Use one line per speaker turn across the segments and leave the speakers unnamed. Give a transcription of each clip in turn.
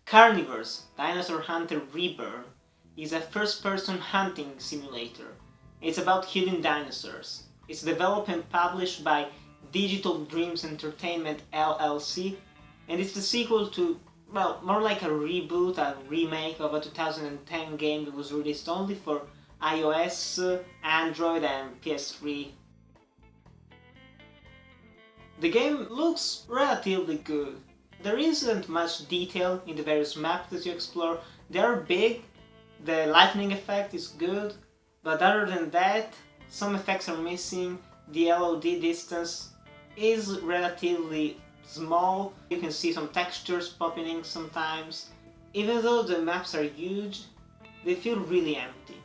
Carnivores, Dinosaur Hunter Reborn is a first-person hunting simulator. It's about killing dinosaurs. It's developed and published by Digital Dreams Entertainment LLC, and it's the sequel to, well, more like a reboot, a remake of a 2010 game that was released only for iOS, Android and PS3. The game looks relatively good. There isn't much detail in the various maps that you explore. They are big, the lightning effect is good, but other than that, some effects are missing. The LOD distance is relatively small. You can see some textures popping in sometimes. Even though the maps are huge, they feel really empty.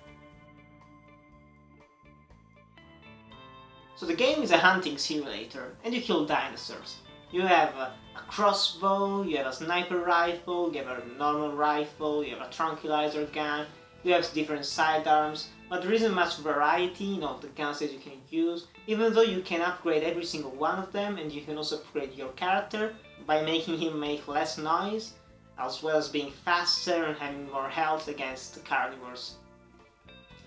So the game is a hunting simulator, and you kill dinosaurs. You have a crossbow, you have a sniper rifle, you have a normal rifle, you have a tranquilizer gun, you have different sidearms, but there isn't much variety in all the guns that you can use, even though you can upgrade every single one of them, and you can also upgrade your character by making him make less noise, as well as being faster and having more health against the carnivores.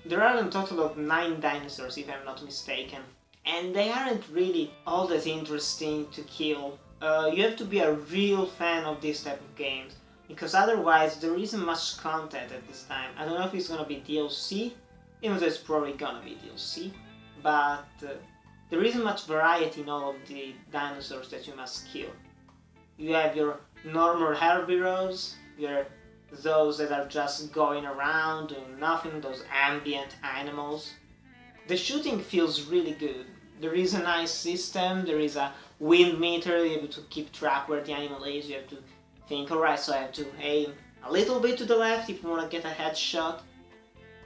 There are a total of 9 dinosaurs, if I'm not mistaken, and they aren't really all that interesting to kill. You have to be a real fan of this type of games, because otherwise there isn't much content at this time. I don't know if it's gonna be DLC, even though it's probably gonna be DLC, but there isn't much variety in all of the dinosaurs that you must kill. You have your normal herbivores, your those that are just going around doing nothing, those ambient animals. The shooting feels really good. There is a nice system, there is a wind meter, you're able to keep track where the animal is, you have to think, alright, so I have to aim a little bit to the left if you want to get a headshot.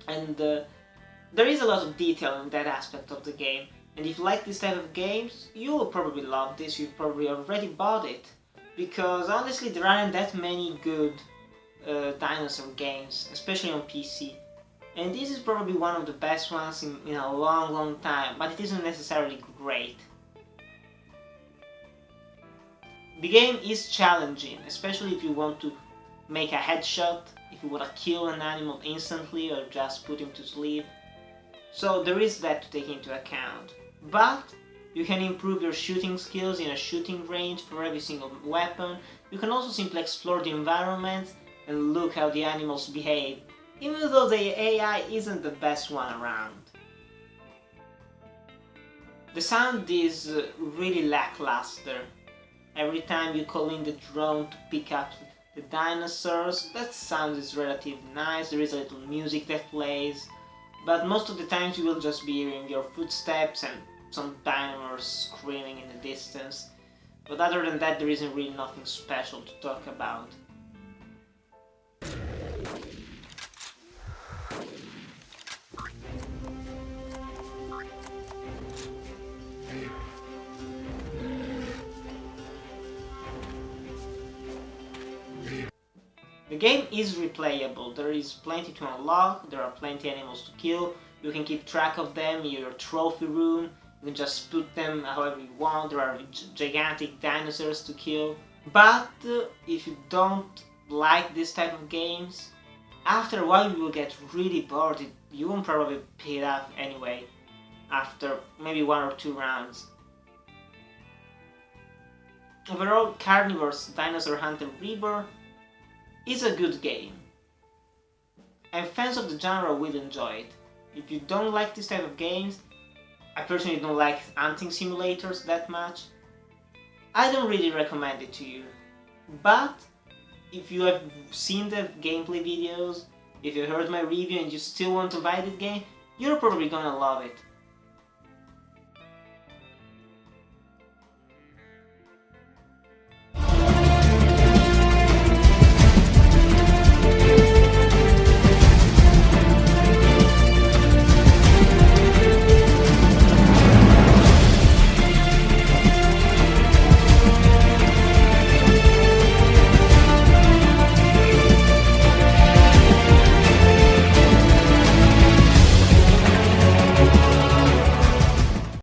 And there is a lot of detail in that aspect of the game, and if you like this type of games, you will probably love this. You've probably already bought it, because honestly there aren't that many good dinosaur games, especially on PC. And this is probably one of the best ones in a long time, but it isn't necessarily great. The game is challenging, especially if you want to make a headshot, if you want to kill an animal instantly or just put him to sleep. So there is that to take into account. But you can improve your shooting skills in a shooting range for every single weapon. You can also simply explore the environment and look how the animals behave, even though the AI isn't the best one around. The sound is really lackluster. Every time you call in the drone to pick up the dinosaurs, that sound is relatively nice, there is a little music that plays, but most of the times you will just be hearing your footsteps and some dinosaurs screaming in the distance. But other than that, there isn't really nothing special to talk about. The game is replayable, there is plenty to unlock, there are plenty animals to kill, you can keep track of them in your trophy room, you can just put them however you want, there are gigantic dinosaurs to kill. But if you don't like this type of games, after a while you will get really bored. You won't probably pick it up anyway, after maybe 1 or 2 rounds. Overall, Carnivores Dinosaur Hunter Reborn is a good game, and fans of the genre will enjoy it. If you don't like this type of games, I personally don't like hunting simulators that much, I don't really recommend it to you. But if you have seen the gameplay videos, if you heard my review and you still want to buy this game, you're probably gonna love it.